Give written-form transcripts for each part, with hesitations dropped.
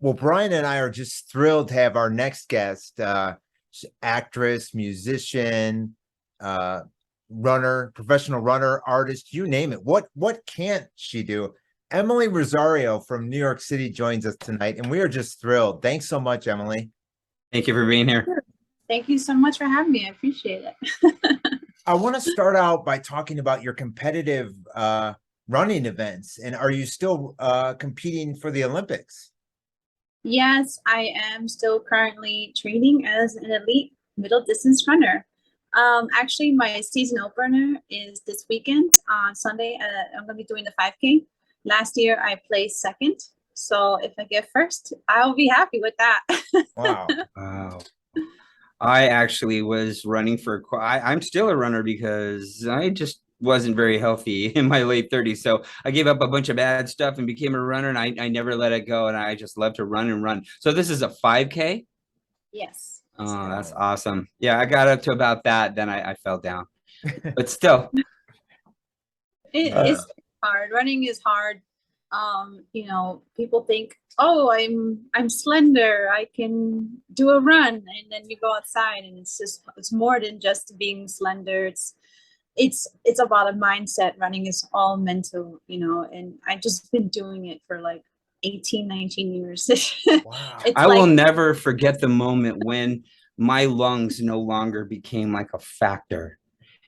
Well, Brian and I are just thrilled to have our next guest, actress, musician, uh, runner, professional runner, artist, you name it. What can't she do? Emily Rosario from New York City joins us tonight, and we are just thrilled. Thanks so much, Emily. Thank you for being here. Thank you so much for having me. I appreciate it. I want to start out by talking about your competitive running events. And are you still competing for the Olympics? Yes, I am still currently training as an elite middle distance runner. Actually, my season opener is this weekend on Sunday. I'm going to be doing the 5K. Last year, I placed second. So if I get first, I'll be happy with that. Wow. Wow. I actually was running I'm still a runner because I just wasn't very healthy in my late 30s. So I gave up a bunch of bad stuff and became a runner, and I never let it go. And I just love to run and run. So this is a 5K? Yes. Oh, that's awesome. Yeah, I got up to about that. Then I fell down. But still. It's hard. Running is hard. People think, oh, I'm slender, I can do a run, and then you go outside and it's more than just being slender. It's about a mindset. Running is all mental, and I just been doing it for like 18, 19 years. Wow. I will never forget the moment when my lungs no longer became like a factor.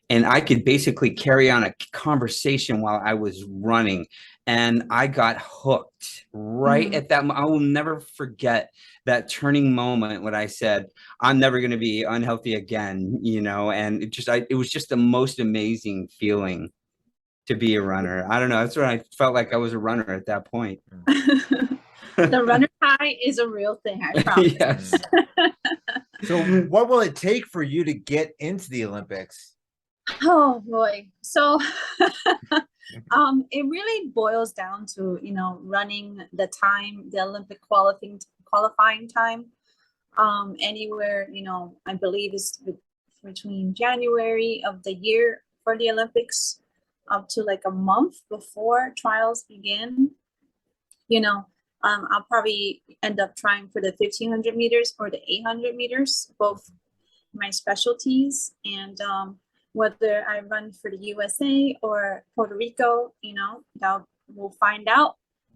And I could basically carry on a conversation while I was running. And I got hooked right at that. I will never forget that turning moment when I said, I'm never going to be unhealthy again, and it was just the most amazing feeling to be a runner. I don't know. That's when I felt like I was a runner at that point. The runner high is a real thing, I promise. Yes. So what will it take for you to get into the Olympics? Oh boy. So it really boils down to, running the time, the Olympic qualifying time. Anywhere, I believe is between January of the year for the Olympics up to like a month before trials begin. I'll probably end up trying for the 1500 meters or the 800 meters, both my specialties. And whether I run for the USA or Puerto Rico, that we'll find out.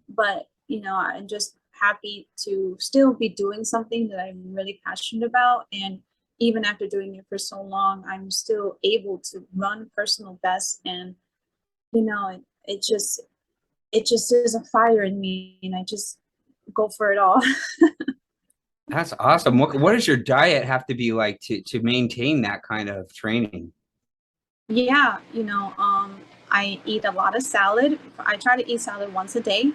But, I'm just happy to still be doing something that I'm really passionate about. And even after doing it for so long, I'm still able to run personal best. And, it just is a fire in me, and I just go for it all. That's awesome. What does your diet have to be like to maintain that kind of training? Yeah, I eat a lot of salad. I try to eat salad once a day.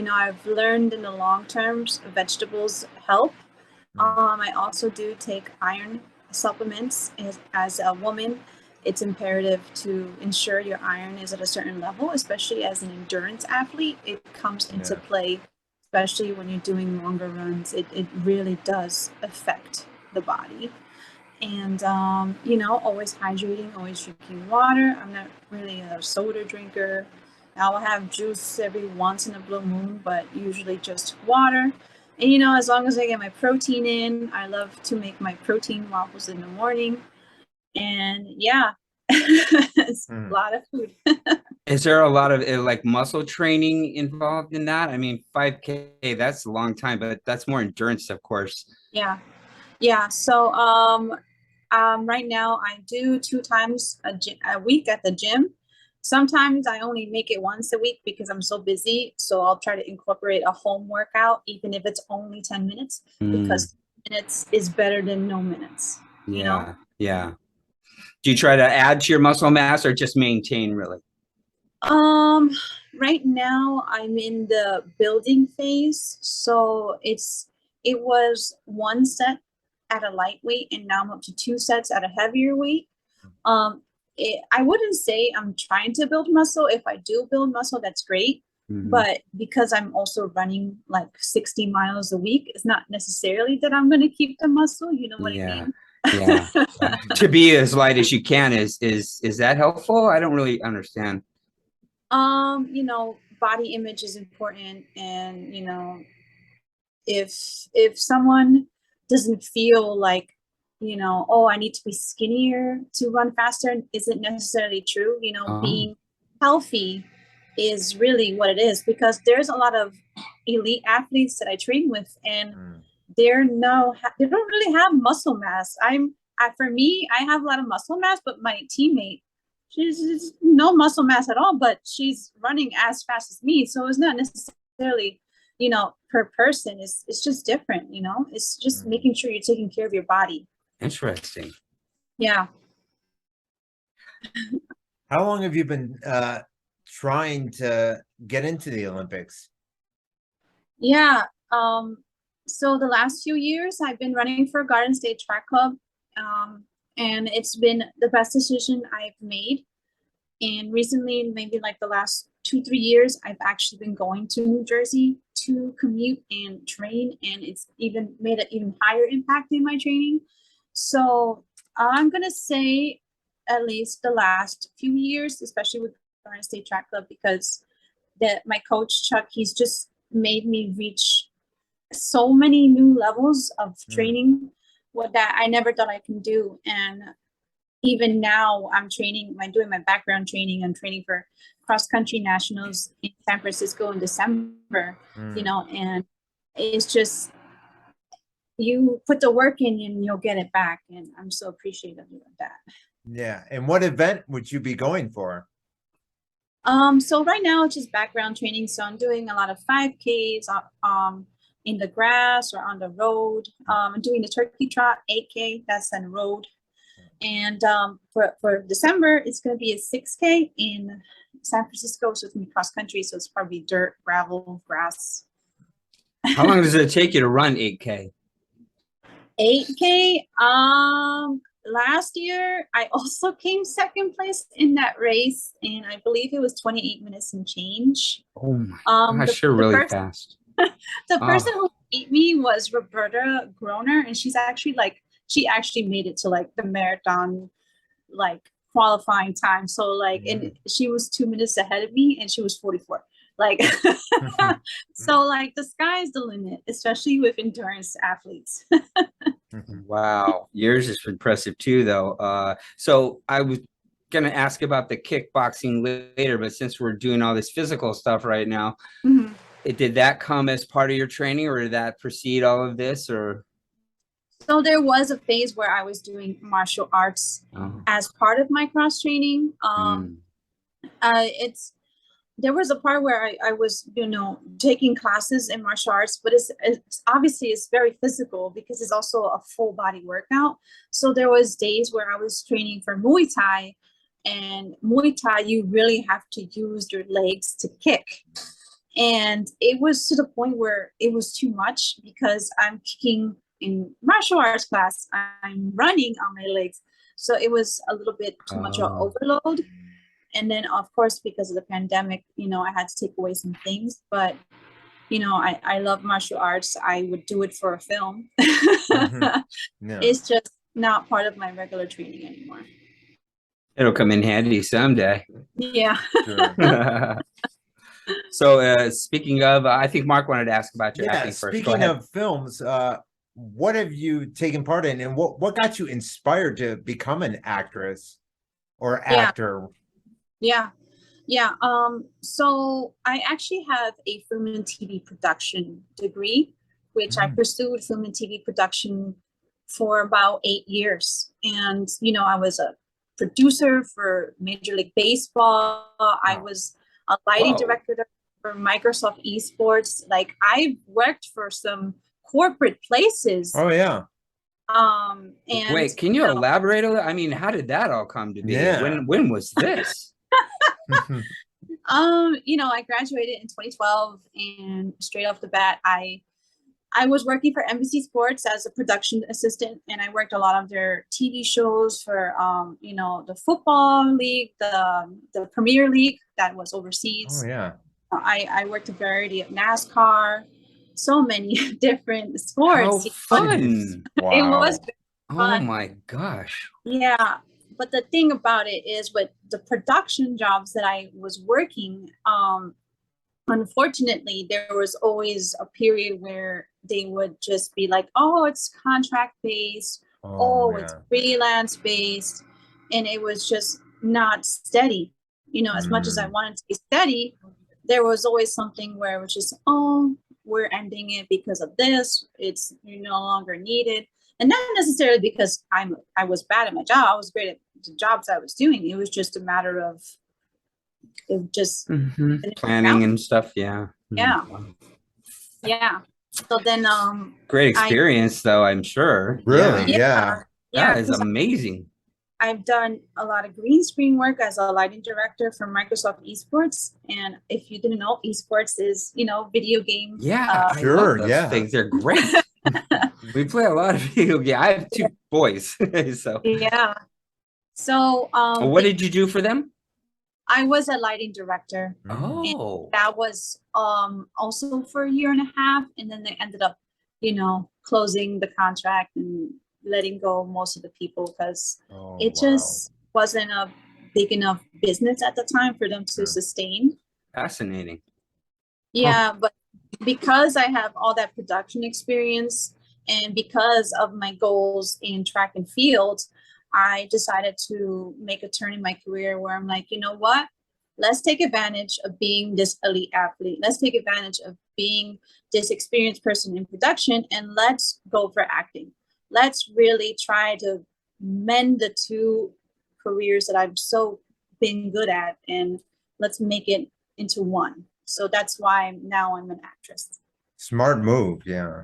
I've learned in the long terms, vegetables help. I also do take iron supplements. As a woman, it's imperative to ensure your iron is at a certain level, especially as an endurance athlete. It comes into play, especially when you're doing longer runs. It really does affect the body. And always hydrating, always drinking water. I'm not really a soda drinker. I'll have juice every once in a blue moon, but usually just water. And as long as I get my protein in, I love to make my protein waffles in the morning. And yeah, it's a lot of food. Is there a lot of like muscle training involved in that? I mean, 5K, that's a long time, but that's more endurance, of course. Yeah. So right now I do 2 times a week at the gym. Sometimes I only make it once a week because I'm so busy. So I'll try to incorporate a home workout, even if it's only 10 minutes, because minutes is better than no minutes. Yeah. Do you try to add to your muscle mass or just maintain, really? Right now I'm in the building phase. So it was 1 set at a lightweight, and now I'm up to 2 sets at a heavier weight. I wouldn't say I'm trying to build muscle. If I do build muscle, that's great. But because I'm also running like 60 miles a week, it's not necessarily that I'm going to keep the muscle. You know what I mean? Yeah. To be as light as you can is that helpful? I don't really understand. Body image is important, and if someone doesn't feel like, oh, I need to be skinnier to run faster, isn't necessarily true. Being healthy is really what it is, because there's a lot of elite athletes that I train with, and they don't really have muscle mass. For me, I have a lot of muscle mass, but my teammate, she's no muscle mass at all, but she's running as fast as me. So it's not necessarily, per person. It's just different, it's just making sure you're taking care of your body. Interesting. Yeah. How long have you been trying to get into the Olympics? Yeah. So the last few years I've been running for Garden State Track Club. And it's been the best decision I've made. And recently, maybe like the last 2-3 years, I've actually been going to New Jersey to commute and train, and it's even made an even higher impact in my training. So I'm gonna say at least the last few years, especially with Garden State Track Club, because my coach Chuck, he's just made me reach so many new levels of training, what that I never thought I can do. And even now I'm doing my background training. I'm training for cross country nationals in San Francisco in December, and it's just, you put the work in and you'll get it back. And I'm so appreciative of that. Yeah. And what event would you be going for? So right now it's just background training. So I'm doing a lot of 5Ks, in the grass or on the road. I'm doing the turkey trot 8K, that's on the road. And for December, it's going to be a 6K in San Francisco. So it's going to be cross country. So it's probably dirt, gravel, grass. How long does it take you to run 8K? 8K. Last year, I also came second place in that race. And I believe it was 28 minutes and change. Oh my gosh, you're really fast. The person who beat me was Roberta Groner, and she actually made it to like the marathon qualifying time. So and she was 2 minutes ahead of me, and she was 44. So the sky is the limit, especially with endurance athletes. Wow, yours is impressive too, though. So I was gonna ask about the kickboxing later, but since we're doing all this physical stuff right now, did that come as part of your training, or did that precede all of this, or? So there was a phase where I was doing martial arts as part of my cross training. There was a part where I was, taking classes in martial arts, but it's obviously it's very physical because it's also a full body workout. So there was days where I was training for Muay Thai, and Muay Thai, you really have to use your legs to kick. And it was to the point where it was too much, because I'm kicking in martial arts class, I'm running on my legs. So it was a little bit too much of overload. And then, of course, because of the pandemic, I had to take away some things. But, I love martial arts. I would do it for a film. It's just not part of my regular training anymore. It'll come in handy someday. Yeah. Sure. So speaking of, I think Mark wanted to ask about your acting first. Speaking of films, what have you taken part in, and what got you inspired to become an actress or actor? Yeah. So I actually have a film and TV production degree, which I pursued film and TV production for about 8 years. And, I was a producer for Major League Baseball. I was a lighting director for Microsoft Esports. I worked for some corporate places. Oh yeah. And wait, can you elaborate on that? I mean, how did that all come to be? Yeah. When was this? I graduated in 2012, and straight off the bat, I was working for NBC Sports as a production assistant, and I worked a lot of their TV shows for, the football league, the Premier League that was overseas. Oh yeah. I worked a variety of NASCAR, so many different sports. How fun! Wow. It was fun. Oh my gosh. Yeah. But the thing about it is, with the production jobs that I was working, unfortunately, there was always a period where they would just be like, oh, it's contract based, oh, it's freelance based, and it was just not steady. You know, as much as I wanted to be steady, there was always something where it was just, oh, we're ending it because of this. It's you're no longer needed. And not necessarily because I was bad at my job. I was great at the jobs I was doing. It was just a matter of it just planning and stuff. Yeah. Yeah. Yeah. So then great experience though, I'm sure. Really? Yeah. That is amazing. I've done a lot of green screen work as a lighting director for Microsoft Esports. And if you didn't know, Esports is, you know, video games. Yeah, sure. Yeah. Things. They're great. We play a lot of video games. I have 2 boys. So yeah. So what did you do for them? I was a lighting director. Oh. And that was also for a year and a half. And then they ended up, you know, closing the contract and letting go most of the people because it just wasn't a big enough business at the time for them to sustain. Fascinating. Yeah, but because I have all that production experience and because of my goals in track and field, I decided to make a turn in my career where I'm like, you know what? Let's take advantage of being this elite athlete. Let's take advantage of being this experienced person in production and let's go for acting. Let's really try to mend the 2 careers that I've so been good at and let's make it into one. So that's why now I'm an actress. Smart move. Yeah.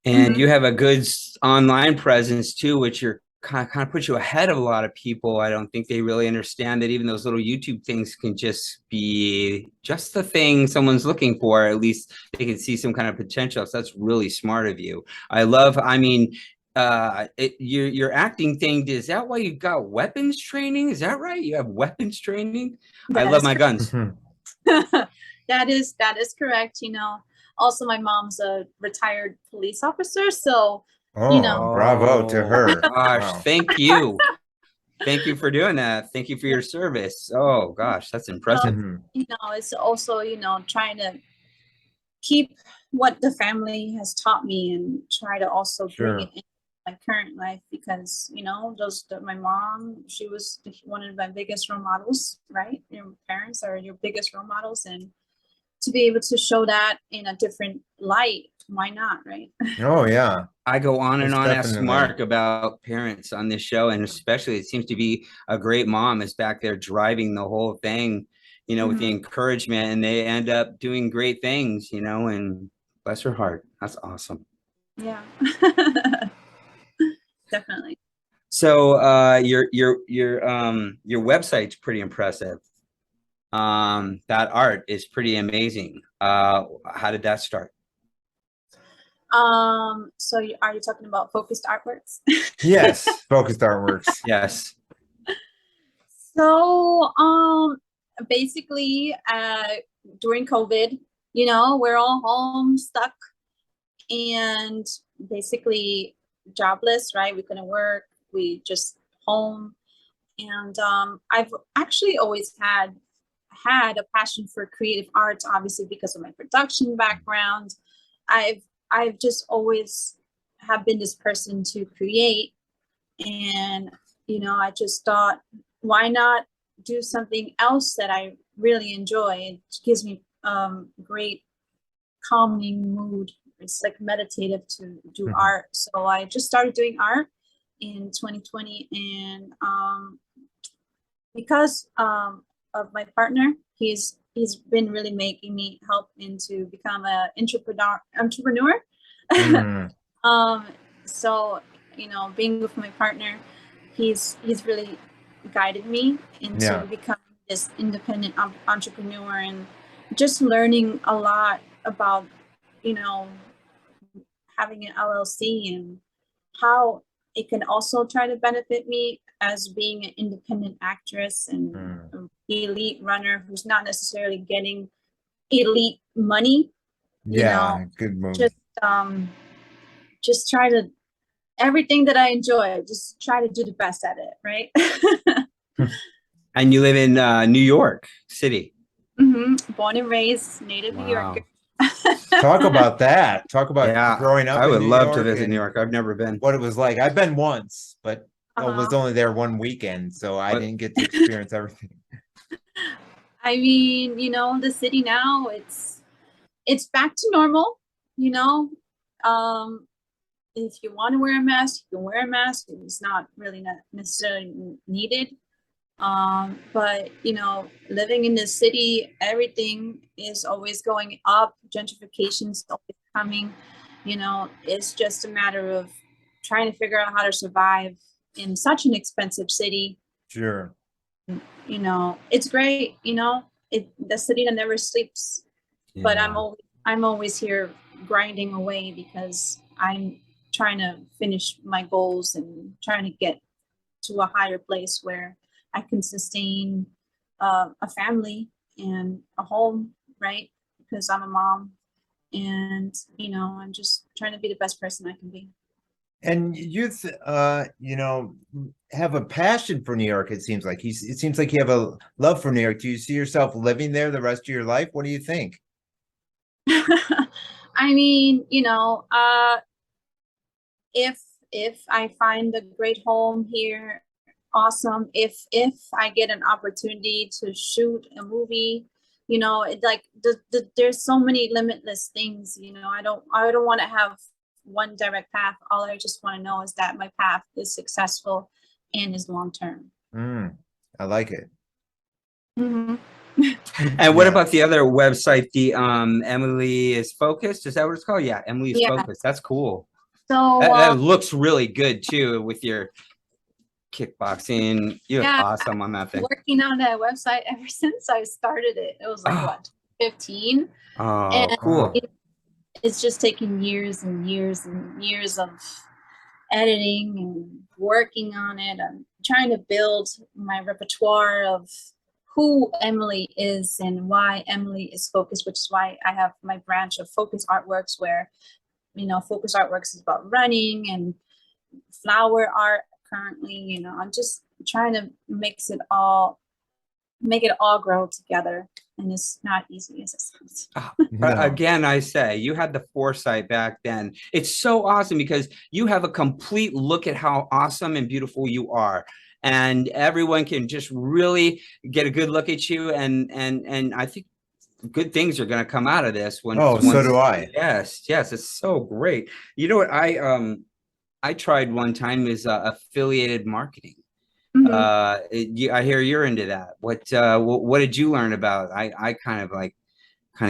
And you have a good online presence too, which you're kind of puts you ahead of a lot of people. I don't think they really understand that even those little YouTube things can just be just the thing someone's looking for. At least they can see some kind of potential. So that's really smart of you. I mean, your acting thing, is that why you got weapons training? Is that right? You have weapons training? I love my guns. That is correct. You know, also my mom's a retired police officer. So, you know, bravo to her. Gosh, thank you. Thank you for doing that. Thank you for your service. Oh gosh, that's impressive. You know, it's also, you know, trying to keep what the family has taught me and try to also bring it in my current life because, you know, my mom, she was one of my biggest role models, right? Your parents are your biggest role models, and to be able to show that in a different light, why not, right? Oh yeah. I go on and on ask Mark about parents on this show, and especially it seems to be a great mom is back there driving the whole thing, you know, with the encouragement, and they end up doing great things, you know, and bless her heart. That's awesome. Yeah. Definitely. So your website's pretty impressive. That art is pretty amazing. How did that start? So are you talking about focused artworks? Yes, focused artworks. Yes. So basically during COVID, you know, we're all home stuck and basically jobless, right? We couldn't work, we just home. And I've actually always had a passion for creative arts, obviously because of my production background. I've just always have been this person to create, and you know, I just thought, why not do something else that I really enjoy? It gives me great calming mood. It's like meditative to do art. So I just started doing art in 2020, and because of my partner, he's been really making me help into become an entrepreneur. So, you know, being with my partner, he's really guided me into becoming this independent entrepreneur and just learning a lot about, you know, having an LLC and how it can also try to benefit me as being an independent actress and elite runner who's not necessarily getting elite money. You know, good move. Just try to everything that I enjoy, just try to do the best at it, right? And you live in New York City. Born and raised, native New Wow. Yorker. Talk about that. Talk about Yeah, growing up I in would New love to York visit and New York. I've never been. what it was like. I've been once, but I was Uh-huh. only there one weekend, so I What? didn't get to experience everything. I mean, the city now, it's back to normal, you know. Um, if you want to wear a mask, you can wear a mask. It's not really not necessarily needed. But living in the city, everything is always going up. Gentrification is always coming. It's just a matter of trying to figure out how to survive in such an expensive city. Sure. It's great. The city that never sleeps. But Yeah. I'm always here grinding away because I'm trying to finish my goals and trying to get to a higher place where I can sustain a family and a home, right? Because I'm a mom, and I'm just trying to be the best person I can be. And have a passion for New York. It seems like it seems like you have a love for New York. Do you see yourself living there the rest of your life? What do you think? I mean, if I find a great home here, awesome. If I get an opportunity to shoot a movie, it like there's so many limitless things. I don't want to have one direct path. All I just want to know is that my path is successful and is long term. I like it. Mm-hmm. And what Yeah. about the other website, the Emily is Focused? Is that what it's called? Yeah, Emily is Yeah. Focused. That's cool. So That looks really good too with your kickboxing. You look yeah, awesome on that thing. working on that website ever since I started it. It was like what, 15? Oh, And cool. it's just taken years and years and years of editing and working on it. I'm trying to build my repertoire of who Emily is and why Emily is focused, which is why I have my branch of Focus Artworks, where Focus Artworks is about running and flower art currently. I'm just trying to make it all grow together, and it's not easy as it sounds. No. Again, I say you had the foresight back then. It's so awesome because you have a complete look at how awesome and beautiful you are, and everyone can just really get a good look at you. And I think good things are going to come out of this. So do I. Yes, it's so great. You know what I tried one time is affiliated marketing. Mm-hmm. I hear you're into that. What did you learn about? I kind of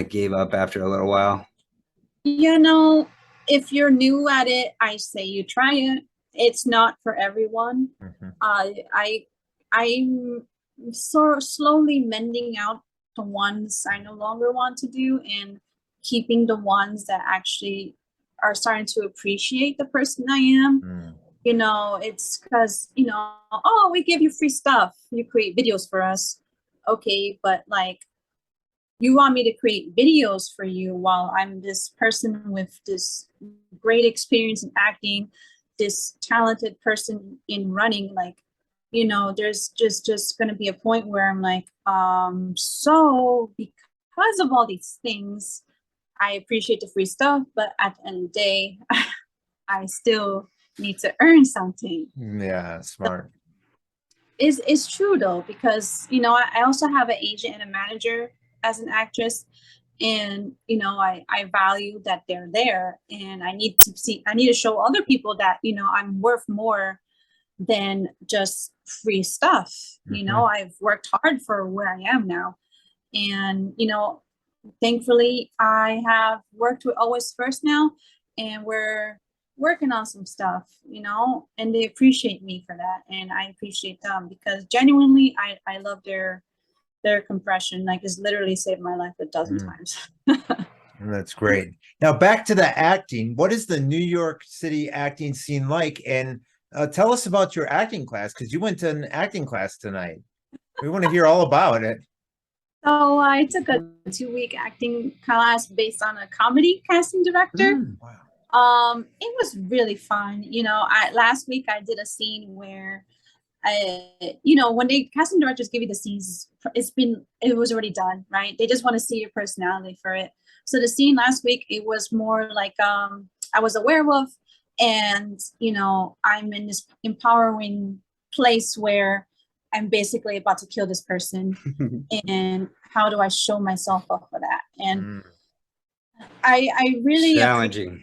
gave up after a little while. If you're new at it, I say you try it. It's not for everyone. I'm sort of slowly mending out the ones I no longer want to do and keeping the ones that actually are starting to appreciate the person I am. It's because, oh, we give you free stuff. You create videos for us. Okay, but like, you want me to create videos for you while I'm this person with this great experience in acting, this talented person in running, like, there's just going to be a point where I'm like, so because of all these things, I appreciate the free stuff, but at the end of the day, I still need to earn something. Yeah, smart. It's true though, because I also have an agent and a manager as an actress, and I value that they're there, and I need to show other people that I'm worth more than just free stuff. I've worked hard for where I am now, and thankfully I have worked with Always First now, and we're working on some stuff, and they appreciate me for that, and I appreciate them because genuinely I love their compression. Like, it's literally saved my life a dozen times. That's great. Now back to the acting. What is the New York City acting scene like? And tell us about your acting class, because you went to an acting class tonight. We want to hear all about it. So I took a 2-week acting class based on a comedy casting director. Wow. It was really fun. Last week I did a scene where you know, when they casting directors give you the scenes, it was already done, right? They just want to see your personality for it. So the scene last week, it was more like I was a werewolf, and you know, I'm in this empowering place where I'm basically about to kill this person, and how do I show myself off for that? And I really challenging.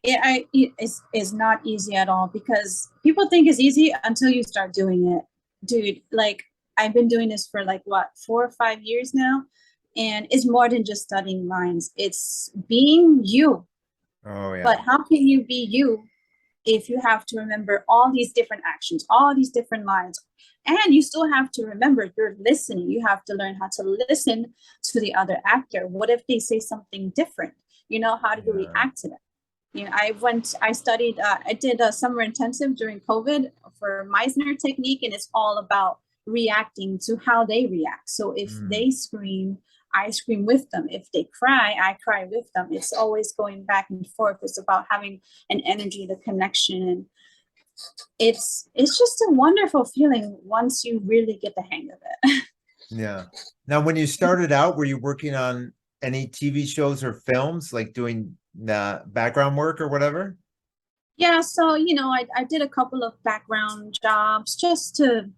It's not easy at all, because people think it's easy until you start doing it, dude. Like, I've been doing this for like what, 4 or 5 years now, and it's more than just studying lines. It's being you. Oh yeah. But how can you be you if you have to remember all these different actions, all these different lines, and you still have to remember you're listening? You have to learn how to listen to the other actor. What if they say something different? You know, how do you react to that? You know, I did a summer intensive during COVID for Meisner technique, and it's all about reacting to how they react. So if they scream, I scream with them. If they cry, I cry with them. It's always going back and forth. It's about having an energy, the connection. And it's just a wonderful feeling once you really get the hang of it. Yeah. Now, when you started out, were you working on any TV shows or films, like doing the background work or whatever? Yeah, so you know, I did a couple of background jobs just to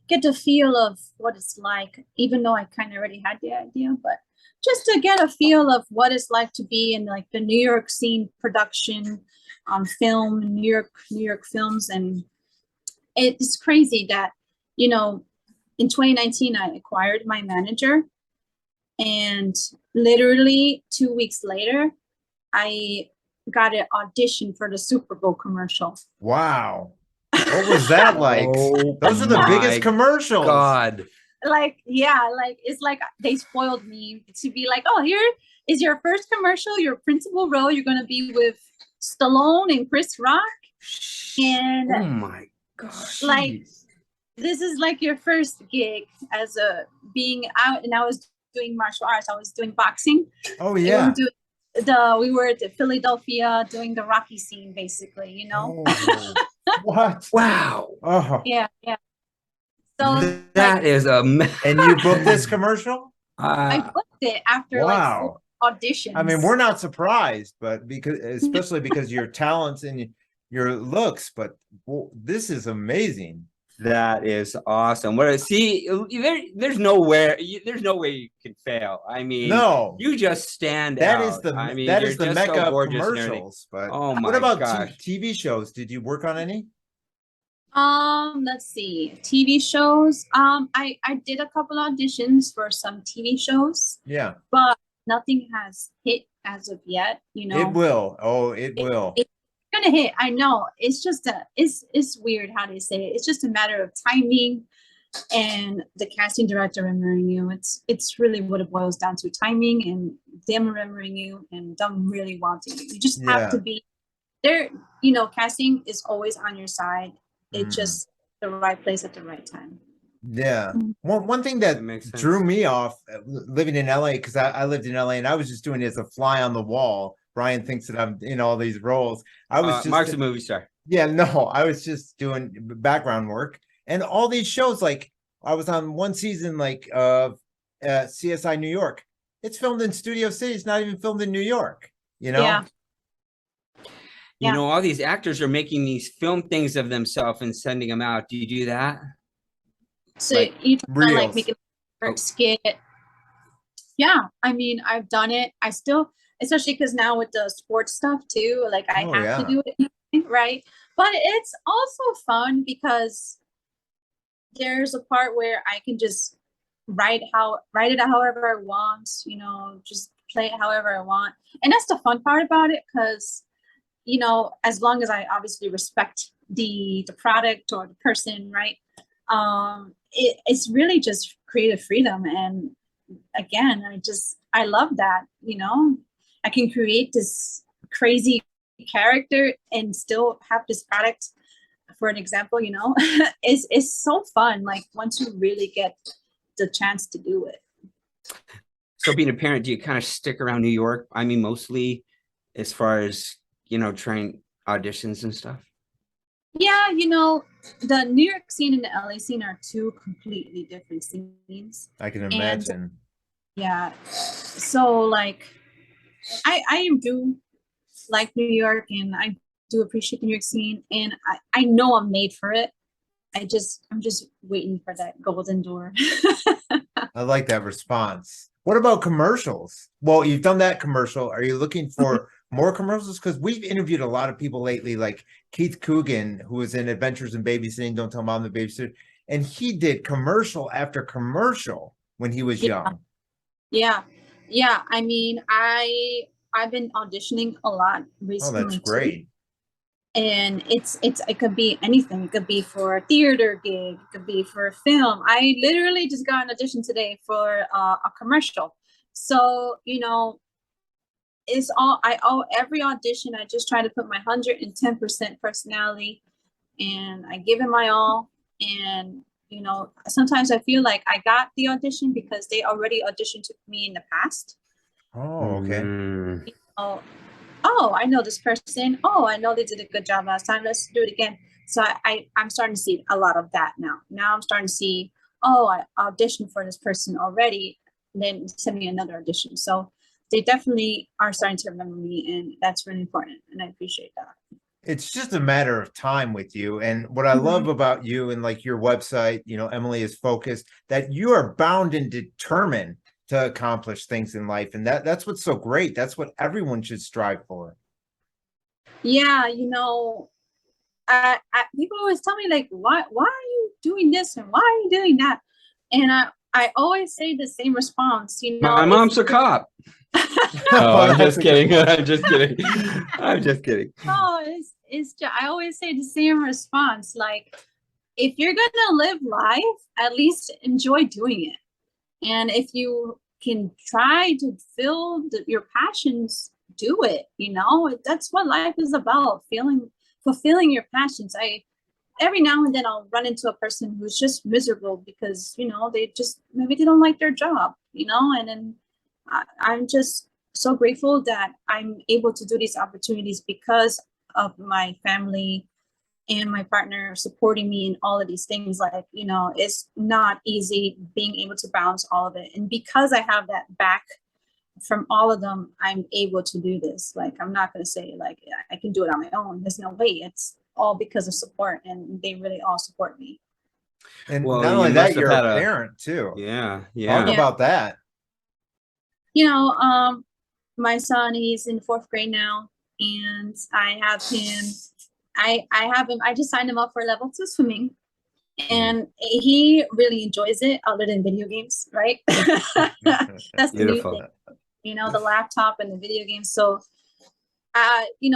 get the feel of what it's like, even though I kind of already had the idea, but just to get a feel of what it's like to be in like the New York scene production on film, New York films. And it's crazy that, you know, in 2019, I acquired my manager, and literally 2 weeks later, I got an audition for the Super Bowl commercial. Wow. What was that like? Oh, Those are the biggest my commercials. God. Like, yeah, like it's like they spoiled me to be like, oh, here is your first commercial, your principal role. You're gonna be with Stallone and Chris Rock. And oh my gosh. like, this is like your first gig as a being out. And I was doing martial arts. I was doing boxing. Oh yeah. We were at Philadelphia doing the Rocky scene, basically, you know. Oh, what? Wow. Oh. Yeah. So that like, is a And you booked this commercial? I booked it after like 4 auditions. I mean, we're not surprised, but especially because your talents and your looks, but this is amazing. that is awesome. What see, there's no way you can fail. I mean, no, you just stand that out. Is the I mean, that is the mecca so of commercials. But oh my what about gosh. TV shows? Did you work on any? Let's see, TV shows. I did a couple auditions for some TV shows. Yeah, but nothing has hit as of yet. You know, it will. Oh, it will. It's gonna hit. I know. It's just it's weird how they say it. It's just a matter of timing and the casting director remembering you. It's really what it boils down to: timing and them remembering you and them really wanting you. You just have to be there. You know, casting is always on your side. It's just the right place at the right time. Yeah. One thing that drew me off living in LA, because I lived in LA and I was just doing it as a fly on the wall. Brian thinks that I'm in all these roles. I was just Mark's a movie star. Yeah, no, I was just doing background work and all these shows. Like I was on one season like of CSI New York. It's filmed in Studio City. It's not even filmed in New York, you know? Yeah. You know, all these actors are making these film things of themselves and sending them out. Do you do that? So like you like making a skit. Yeah, I mean, I've done it. I still, especially because now with the sports stuff too, like I have to do it, right? But it's also fun because there's a part where I can just write it however I want, you know, just play it however I want. And that's the fun part about it, because you know, as long as I obviously respect the product or the person, right? It's really just creative freedom. And again, I love that, you know, I can create this crazy character and still have this product. For an example, you know, it's so fun. Like once you really get the chance to do it. So being a parent, do you kind of stick around New York? I mean, mostly as far as, you know, trying auditions and stuff? Yeah, the New York scene and the LA scene are two completely different scenes. I can And imagine. yeah, so like I do like New York, and I do appreciate the New York scene, and I know I'm made for it. I'm just waiting for that golden door. I like that response. What about commercials? Well, you've done that commercial. Are you looking for more commercials? Because we've interviewed a lot of people lately, like Keith Coogan, who was in Adventures in Babysitting, Don't Tell Mom the Babysitter, and he did commercial after commercial when he was Yeah. young. Yeah. Yeah. I mean, I've been auditioning a lot Oh, that's recently too. great. And it could be anything. It could be for a theater gig, it could be for a film. I literally just got an audition today for a commercial. So, it's every audition I just try to put my 110% personality, and I give it my all. And sometimes I feel like I got the audition because they already auditioned me in the past. Oh, okay. Oh, I know this person. Oh, I know they did a good job last time. Let's do it again. So I'm starting to see a lot of that now. Now I'm starting to see, oh, I auditioned for this person already, and then send me another audition. So they definitely are starting to remember me, and that's really important, and I appreciate that. It's just a matter of time with you. And what I love about you and like your website, Emily is focused, that you are bound and determined to accomplish things in life. And that's what's so great. That's what everyone should strive for. Yeah, people always tell me like, why are you doing this and why are you doing that? And I always say the same response. My mom's a cop. Oh, I'm just kidding. I'm just kidding. I'm just kidding. Oh, I always say the same response. Like, if you're gonna live life, at least enjoy doing it. And if you can try to your passions, do it. That's what life is about. Fulfilling your passions. Every now and then I'll run into a person who's just miserable because maybe they don't like their job. And then I'm just so grateful that I'm able to do these opportunities because of my family and my partner supporting me in all of these things. Like, it's not easy being able to balance all of it. And because I have that back from all of them, I'm able to do this. Like, I'm not going to say like I can do it on my own. There's no way. It's all because of support, and they really all support me. And not only that, you're a parent too. Yeah. Talk about that. My son, he's in 4th grade now, and I have him. I just signed him up for level 2 swimming, and he really enjoys it other than video games, right? That's the new thing, the laptop and the video games. So,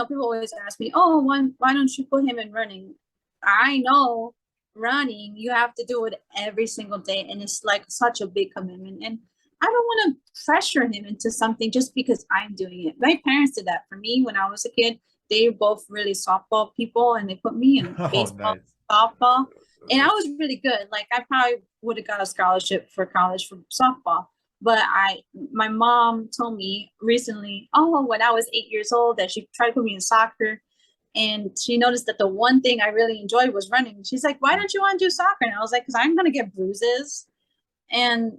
people always ask me, oh, why don't you put him in running? I know running, you have to do it every single day, and it's like such a big commitment. And I don't want to pressure him into something just because I'm doing it. My parents did that for me when I was a kid. They were both really softball people, and they put me in baseball, softball, and I was really good. Like, I probably would have got a scholarship for college for softball. But my mom told me recently, when I was 8 years old, that she tried to put me in soccer, and she noticed that the one thing I really enjoyed was running. She's like, why don't you want to do soccer? And I was like, because I'm going to get bruises. And,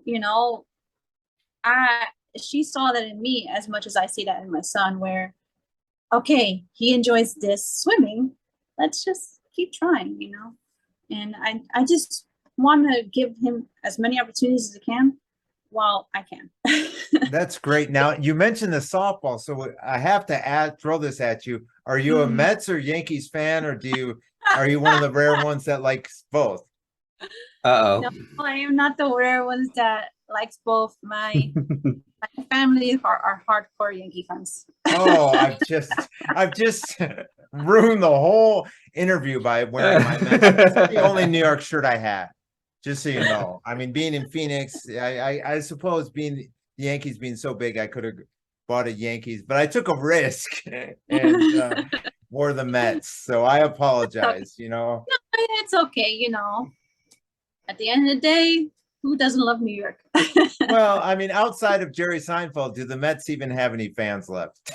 she saw that in me as much as I see that in my son, where, okay, he enjoys this swimming. Let's just keep trying, And I just want to give him as many opportunities as I can while I can. That's great. Now, you mentioned the softball, so I have to throw this at you. Are you a Mets or Yankees fan, or are you one of the rare ones that likes both? No, I am not the rare ones that likes both. My family are hardcore Yankee fans. Oh, I've just ruined the whole interview by wearing my Mets. That's the only New York shirt I had. Just so you know. I mean, being in Phoenix, I suppose being the Yankees being so big, I could have bought a Yankees, but I took a risk and wore the Mets. So I apologize, No, it's okay, At the end of the day, who doesn't love New York? Well, I mean, outside of Jerry Seinfeld, do the Mets even have any fans left?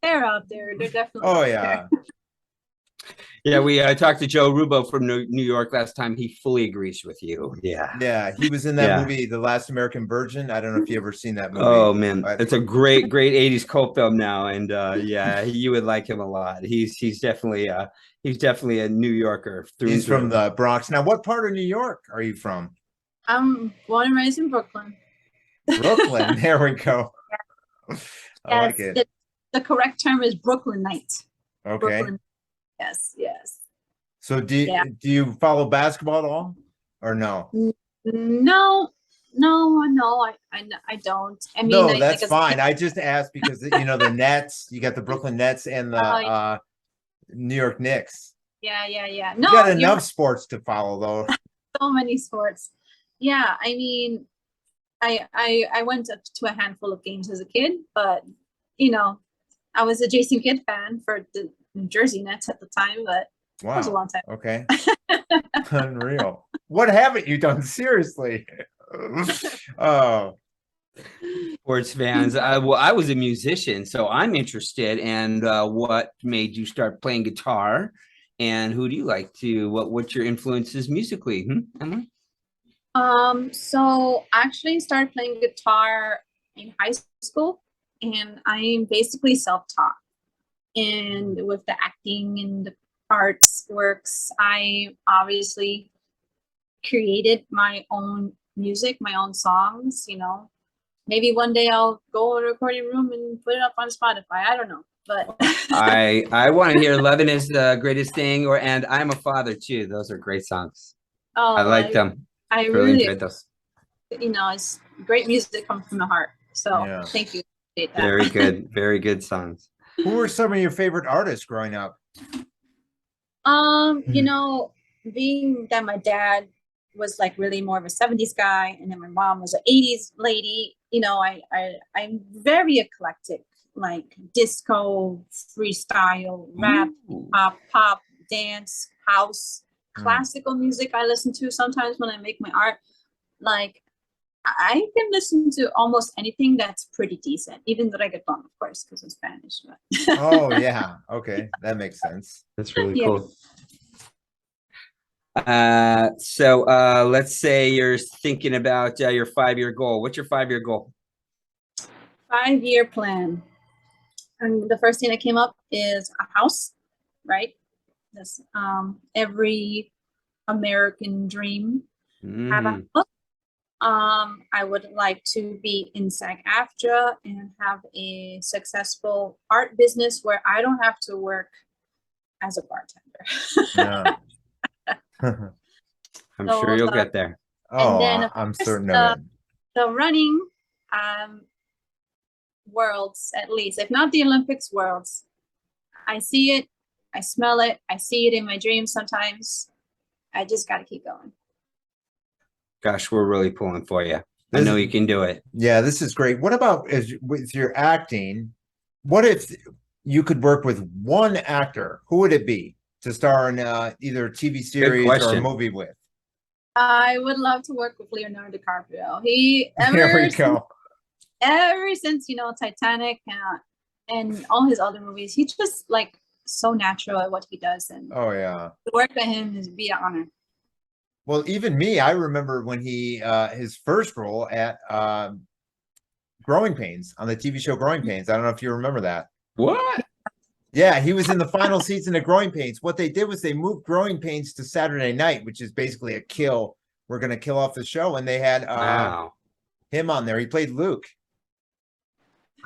They're out there. They're definitely out there. Yeah, we talked to Joe Rubo from New York last time. He fully agrees with you. Yeah. Yeah, he was in that movie, The Last American Virgin. I don't know if you ever seen that movie. Oh man, but it's a great 80s cult film now. And yeah, you would like him a lot. He's definitely a New Yorker through he's and through. from the Bronx. Now, what part of New York are you from? I'm born and raised in Brooklyn. Brooklyn. There we go. I like Yes, it. the correct term is Brooklynite. Okay. Brooklyn. Yes, yes. So do you follow basketball at all or no? No, I don't. I mean, No, that's fine. I just asked because the Nets, you got the Brooklyn Nets and the New York Knicks. Yeah. No, you got enough sports to follow though. So many sports. Yeah, I mean, I went to a handful of games as a kid, but I was a Jason Kidd fan for the New Jersey Nets at the time, but wow, that was a long time. Okay. Unreal. What haven't you done? Seriously. Oh. Sports fans. I was a musician, so I'm interested in what made you start playing guitar, and who do you like to? What's your influences musically, Emily? So I actually started playing guitar in high school, and I'm basically self-taught. And with the acting and the arts works, I obviously created my own music, my own songs. Maybe one day I'll go in a recording room and put it up on Spotify. I don't know, but I want to hear "Loving Is the Greatest Thing" and "I'm a Father" too. Those are great songs. I like them. I really enjoyed those. It's great music comes from the heart. So thank you. Very good, very good songs. Who were some of your favorite artists growing up? Being that my dad was like really more of a 70s guy, and then my mom was an 80s lady, I'm very eclectic, like disco, freestyle, rap, pop, dance, house, classical music I listen to sometimes when I make my art. Like, I can listen to almost anything that's pretty decent, even the reggaeton, of course, because I'm Spanish. But oh yeah, okay, that makes sense. That's really cool. So let's say you're thinking about your 5-year goal. What's your 5-year goal? 5-year plan. And the first thing that came up is a house, right? That's every American dream. Have a house. I would like to be in SAG-AFTRA and have a successful art business where I don't have to work as a bartender. I'm sure you'll get there. Oh, and then, I'm certain of it. The running worlds, at least, if not the Olympics, worlds. I see it, I smell it, I see it in my dreams sometimes. I just got to keep going. Gosh, we're really pulling for you. I know you can do it. Yeah, this is great. What about with your acting? What if you could work with one actor? Who would it be to star in either a TV series or a movie with? I would love to work with Leonardo DiCaprio. Ever since Titanic and all his other movies, he's just like so natural at what he does, and to work with him is be an honor. Well, even me, I remember when he his first role at Growing Pains on the TV show Growing Pains. I don't know if you remember that. What? Yeah, he was in the final season of Growing Pains. What they did was they moved Growing Pains to Saturday night, which is basically a kill. We're going to kill off the show. And they had him on there. He played Luke.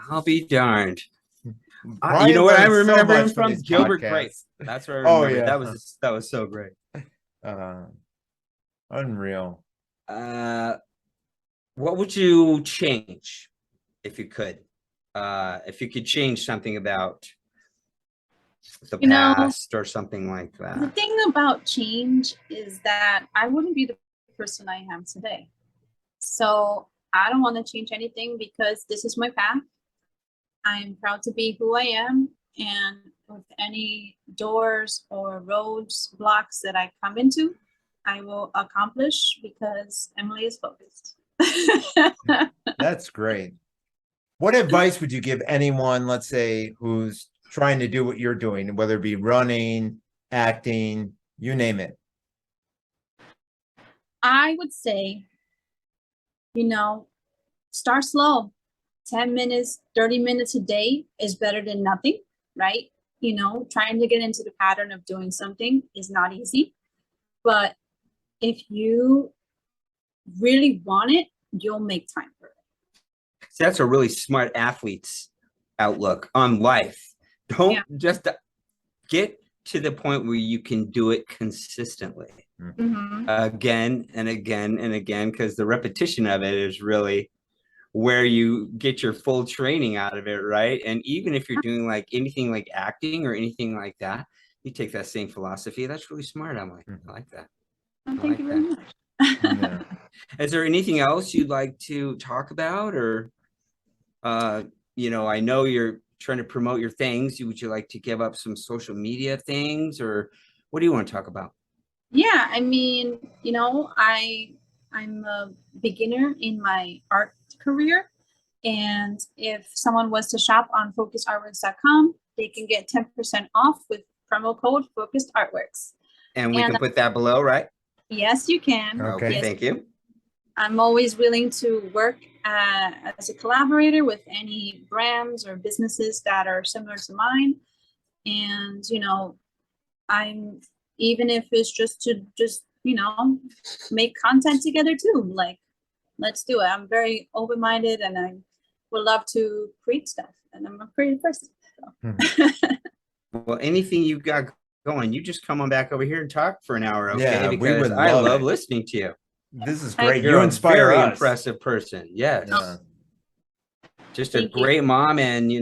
I'll be darned. You know what I remember him from? Gilbert Grape. That's where I remember. That was so great. Unreal. What would you change if you could? If you could change something about the past or something like that. The thing about change is that I wouldn't be the person I am today. So I don't want to change anything because this is my path. I'm proud to be who I am, and with any doors or roads, blocks that I come into, I will accomplish because Emily is focused. That's great. What advice would you give anyone, let's say, who's trying to do what you're doing, whether it be running, acting, you name it? I would say, start slow. 10 minutes, 30 minutes a day is better than nothing, right? Trying to get into the pattern of doing something is not easy. But if you really want it, you'll make time for it. So that's a really smart athlete's outlook on life. Don't just get to the point where you can do it consistently again and again and again, because the repetition of it is really where you get your full training out of it, right? And even if you're doing like anything like acting or anything like that, you take that same philosophy. That's really smart, Emily. I like that. Oh, thank you very much. Yeah. Is there anything else you'd like to talk about? Or I know you're trying to promote your things. Would you like to give up some social media things, or what do you want to talk about? Yeah, I mean, I'm a beginner in my art career, and if someone was to shop on FocusedArtworks.com, they can get 10% off with promo code Focused Artworks. And we can put that below, right? Yes, you can. Okay, yes. Thank you. I'm always willing to work as a collaborator with any brands or businesses that are similar to mine. And, I'm, even if it's just to make content together too, like, let's do it. I'm very open-minded and I would love to create stuff, and I'm a creative person. So. Well, anything you got going, you just come on back over here and talk for an hour, okay? Yeah, we because would I love love it. listening to you. This is great. You're You inspire a very us. impressive person. Yes. Yeah. Just Thank a great mom. And you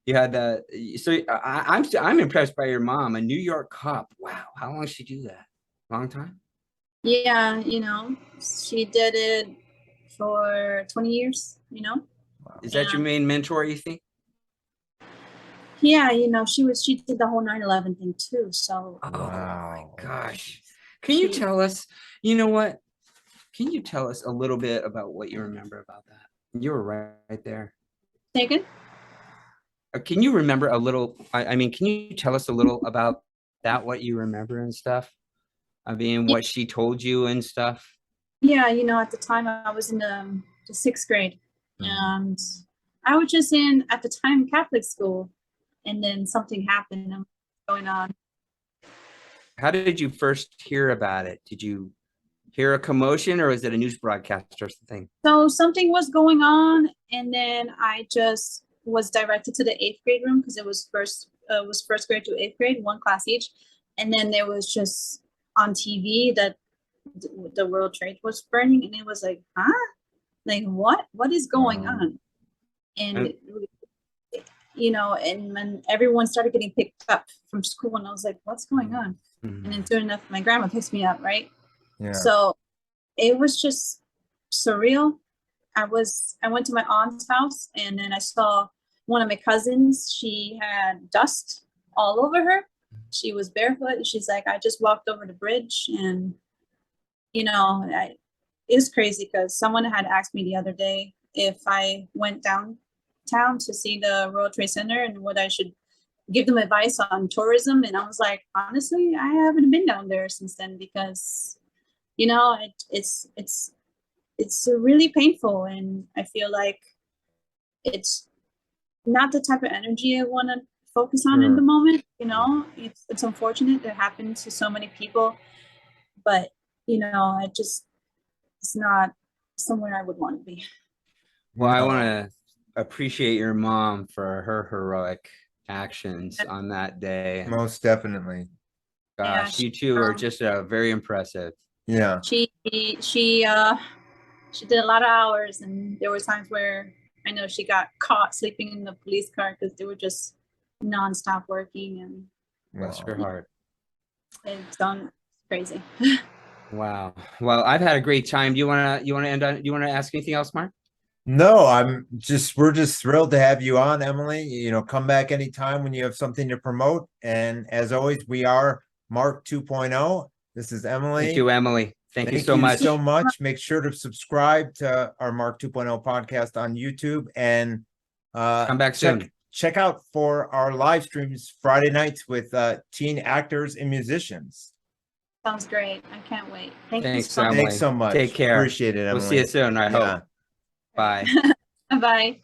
had I'm impressed by your mom, a New York cop. Wow. How long did she do that? Long time? Yeah, she did it for 20 years, Wow. Is that your main mentor, you think? Yeah, she did the whole 9/11 thing too. So Wow. My gosh. Can you tell us, what? Can you tell us a little bit about what you remember about that? You were right there. Say again? Can you remember a little? I mean, can you tell us a little about that, what you remember and stuff? I mean, what she told you and stuff? Yeah, at the time I was in the 6th grade, and I was just in, at the time, Catholic school, and then something happened and going on. How did you first hear about it? Did you hear a commotion, or was it a news broadcast or something? So something was going on, and then I just was directed to the 8th grade room, because it was first grade to 8th grade, one class each, and then there was just on TV that the World Trade was burning, and it was like, huh? Like, what is going on? And and when everyone started getting picked up from school, and I was like, what's going on? And then soon enough, my grandma picks me up, right? Yeah. So it was just surreal. I went to my aunt's house, and then I saw one of my cousins. She had dust all over her. She was barefoot, and she's like, I just walked over the bridge, and it's crazy, because someone had asked me the other day if I went downtown to see the World Trade Center and what I should give them advice on tourism. And I was like, honestly, I haven't been down there since then, because it's really painful, and I feel like it's not the type of energy I want to focus on in the moment. It's unfortunate that happened to so many people, but it's not somewhere I would want to be. Well, I want to appreciate your mom for her heroic actions on that day. Most definitely. Gosh, you two are just very impressive. Yeah. She did a lot of hours, and there were times where I know she got caught sleeping in the police car, because they were just nonstop working, and bless her heart. It's gone crazy. Wow. Well, I've had a great time. Do you want to ask anything else, Mark? No, we're just thrilled to have you on, Emily. Come back anytime when you have something to promote. And as always, we are Mark 2.0. This is Emily. Thank you, Emily. Thank you so much. Make sure to subscribe to our Mark 2.0 podcast on YouTube, and come back soon. check out for our live streams Friday nights with teen actors and musicians. Sounds great. I can't wait. Thank you Thanks, so much. Emily. Thanks so much. Take care. Appreciate it, Emily. We'll see you soon, I hope. Bye. Bye.